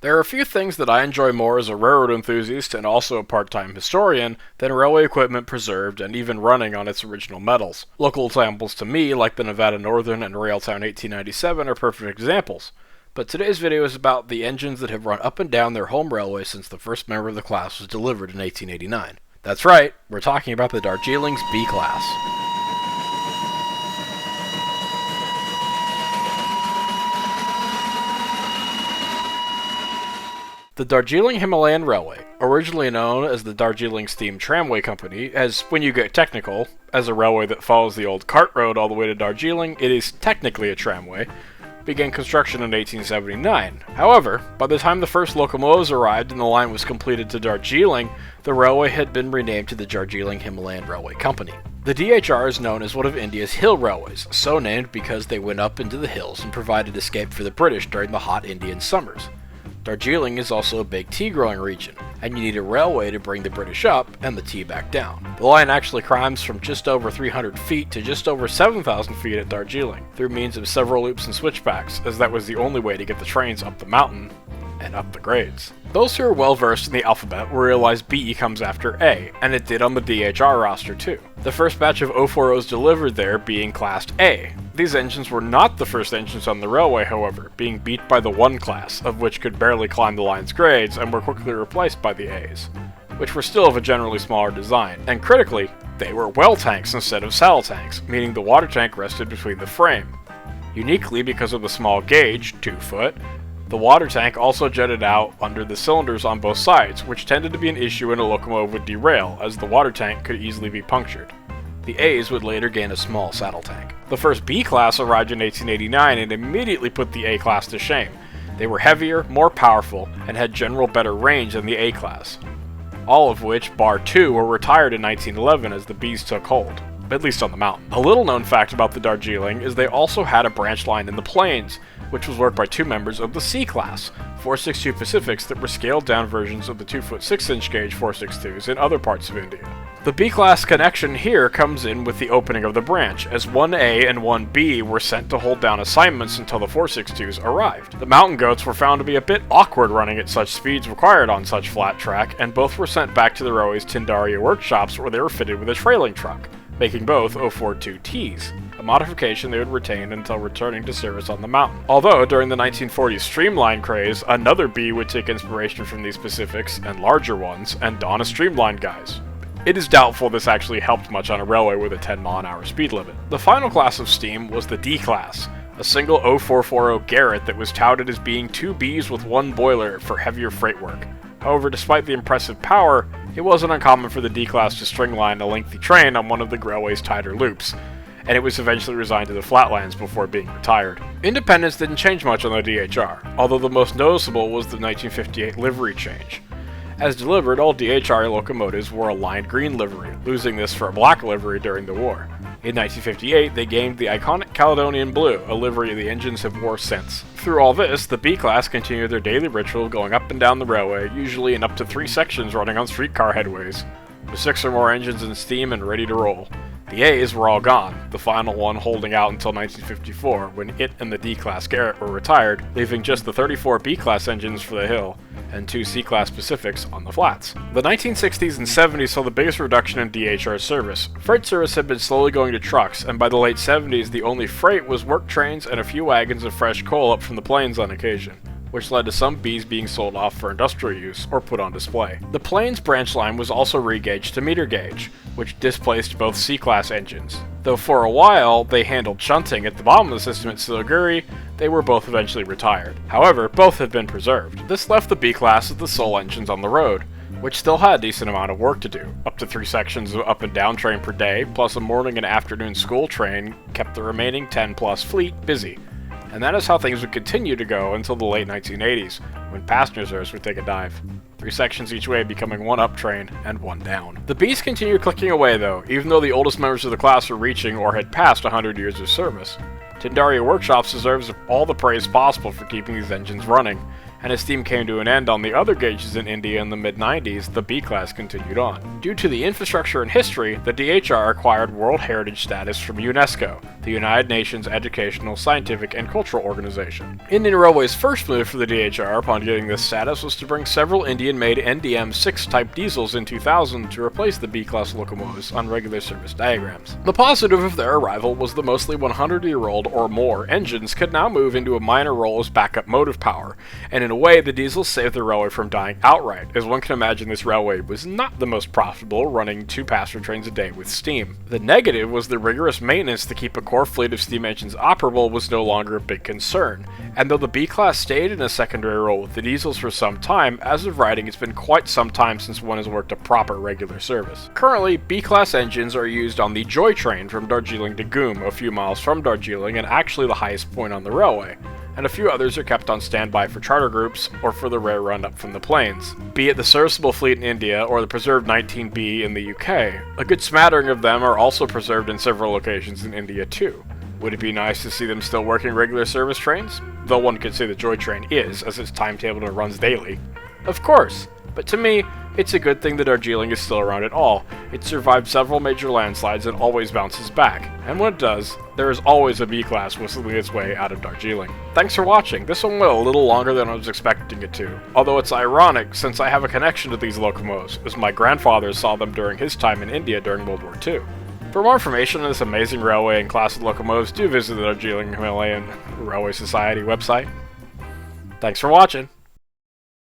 There are a few things that I enjoy more as a railroad enthusiast and also a part-time historian than railway equipment preserved and even running on its original metals. Local examples to me, like the Nevada Northern and Railtown 1897, are perfect examples. But today's video is about the engines that have run up and down their home railway since the first member of the class was delivered in 1889. That's right, we're talking about the Darjeeling's B-Class. The Darjeeling Himalayan Railway, originally known as the Darjeeling Steam Tramway Company, as when you get technical, as a railway that follows the old cart road all the way to Darjeeling, it is technically a tramway, began construction in 1879. However, by the time the first locomotives arrived and the line was completed to Darjeeling, the railway had been renamed to the Darjeeling Himalayan Railway Company. The DHR is known as one of India's hill railways, so named because they went up into the hills and provided escape for the British during the hot Indian summers. Darjeeling is also a big tea growing region, and you need a railway to bring the British up and the tea back down. The line actually climbs from just over 300 feet to just over 7,000 feet at Darjeeling, through means of several loops and switchbacks, as that was the only way to get the trains up the mountain and up the grades. Those who are well versed in the alphabet will realize B comes after A, and it did on the DHR roster too. The first batch of 040s delivered there being classed A. These engines were not the first engines on the railway, however, being beat by the 1 class, of which could barely climb the line's grades and were quickly replaced by the A's, which were still of a generally smaller design, and critically, they were well tanks instead of saddle tanks, meaning the water tank rested between the frame. Uniquely, because of the small gauge, 2 foot, the water tank also jutted out under the cylinders on both sides, which tended to be an issue when a locomotive would derail, as the water tank could easily be punctured. The A's would later gain a small saddle tank. The first B-Class arrived in 1889 and immediately put the A-Class to shame. They were heavier, more powerful, and had general better range than the A-Class. All of which, bar 2, were retired in 1911 as the B's took hold, at least on the mountain. A little known fact about the Darjeeling is they also had a branch line in the plains, which was worked by 2 members of the C-Class, 462 Pacifics that were scaled down versions of the 2-foot 6-inch gauge 462s in other parts of India. The B-Class connection here comes in with the opening of the branch, as 1A and 1B were sent to hold down assignments until the 462s arrived. The mountain goats were found to be a bit awkward running at such speeds required on such flat track, and both were sent back to the railway's Tindaria workshops where they were fitted with a trailing truck, making both 042Ts, a modification they would retain until returning to service on the mountain. Although, during the 1940s streamline craze, another B would take inspiration from these Pacifics, and larger ones, and don a streamlined guise. It is doubtful this actually helped much on a railway with a 10-mile-an-hour speed limit. The final class of steam was the D-Class, a single 0440 Garrett that was touted as being 2 Bs with 1 boiler for heavier freight work. However, despite the impressive power, it wasn't uncommon for the D-Class to stringline a lengthy train on one of the railway's tighter loops, and it was eventually resigned to the flatlands before being retired. Independence didn't change much on the DHR, although the most noticeable was the 1958 livery change. As delivered, all DHR locomotives wore a lime green livery, losing this for a black livery during the war. In 1958, they gained the iconic Calonian Blue, a livery the engines have wore since. Through all this, the B-Class continued their daily ritual of going up and down the railway, usually in up to 3 sections running on streetcar headways, with 6 or more engines in steam and ready to roll. The A's were all gone, the final one holding out until 1954, when it and the D-Class Garrett were retired, leaving just the 34 B-Class engines for the hill, and 2 C-Class Pacifics on the flats. The 1960s and 70s saw the biggest reduction in DHR service. Freight service had been slowly going to trucks, and by the late 70s the only freight was work trains and a few wagons of fresh coal up from the plains on occasion, which led to some Bs being sold off for industrial use or put on display. The Plains branch line was also re-gauged to meter gauge, which displaced both C-Class engines. Though for a while they handled shunting at the bottom of the system at Siliguri, they were both eventually retired. However, both have been preserved. This left the B-Class as the sole engines on the road, which still had a decent amount of work to do. Up to 3 sections of up and down train per day, plus a morning and afternoon school train kept the remaining 10-plus fleet busy. And that is how things would continue to go until the late 1980s, when passenger service would take a dive. 3 sections each way becoming 1 up train and 1 down. The Bs continued clicking away though, even though the oldest members of the class were reaching or had passed 100 years of service. Tindaria Workshops deserves all the praise possible for keeping these engines running, and as steam came to an end on the other gauges in India in the mid-90s, the B-Class continued on. Due to the infrastructure and history, the DHR acquired World Heritage status from UNESCO, the United Nations Educational, Scientific, and Cultural Organization. Indian Railway's first move for the DHR upon getting this status was to bring several Indian-made NDM-6 type diesels in 2000 to replace the B-Class locomotives on regular service diagrams. The positive of their arrival was the mostly 100-year-old or more engines could now move into a minor role as backup motive power, and in a way the diesels saved the railway from dying outright, as one can imagine this railway was not the most profitable, running 2 passenger trains a day with steam. The negative was the rigorous maintenance to keep a core fleet of steam engines operable was no longer a big concern, and though the B-Class stayed in a secondary role with the diesels for some time, as of writing it's been quite some time since one has worked a proper regular service. Currently, B-Class engines are used on the Joy train from Darjeeling to Goom, a few miles from Darjeeling and actually the highest point on the railway, and a few others are kept on standby for charter groups or for the rare run up from the plains, be it the serviceable fleet in India or the preserved 19B in the UK. A good smattering of them are also preserved in several locations in India too. Would it be nice to see them still working regular service trains? Though one could say the Joy train is, as its timetable runs daily. Of course, but to me, it's a good thing that Darjeeling is still around at all. It survived several major landslides and always bounces back, and when it does, there is always a B-Class whistling its way out of Darjeeling. Thanks for watching. This one went a little longer than I was expecting it to, although it's ironic since I have a connection to these locomotives, as my grandfather saw them during his time in India during World War II. For more information on this amazing railway and class of locomotives, do visit the Darjeeling Himalayan Railway Society website. Thanks for watching.